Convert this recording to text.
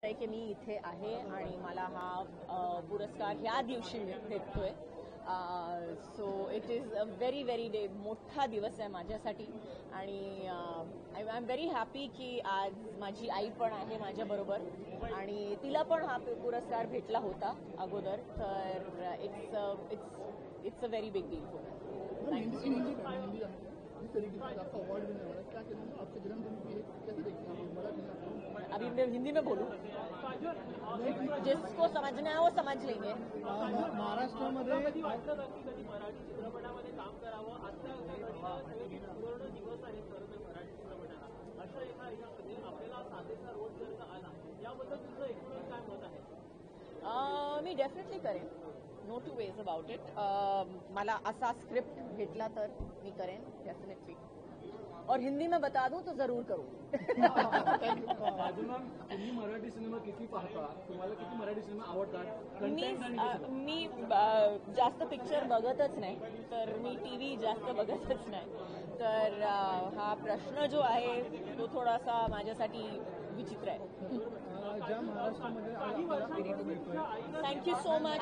आहे की मी इथे आहे आणि मला हा पुरस्कार ह्या दिवशी भेटतोय. So it is a very very मोठा दिवस आहे माझ्यासाठी आणि आय एम व्हेरी हॅपी की आज माझी आई पण आहे माझ्याबरोबर आणि तिला पण हा पुरस्कार भेटला होता अगोदर. तर it's a very big deal for me. अभी मैं हिंदी में बोलूं, जिसको समझना है वो समझ लेंगे. महाराष्ट्रामध्ये मराठी चित्रपटामध्ये काम करावं आता पूर्ण दिवस आहे मराठी चित्रपटाला अशा एका यामध्ये आपल्याला साधेचा रोल जर का आला याबद्दल तुझं एकूण काय मत आहे? मी डेफिनेटली करेन. No two ways about it. मला असा स्क्रिप्ट भेटला तर मी करेन डेफिनेटली. और हिंदी में बता दूं तो जरूर करूं. तुम्ही मराठी सिनेमा किती पाहता? तुम्हाला किती मराठी सिनेमा आवडतात? मी जास्त पिक्चर बघतच नाही, तर मी टीव्ही जास्त बघतच नाही. तर हा प्रश्न जो आहे तो थोडासा माझ्यासाठी विचित्र आहे. ज्या महाराष्ट्रामध्ये थँक्यू सो मच.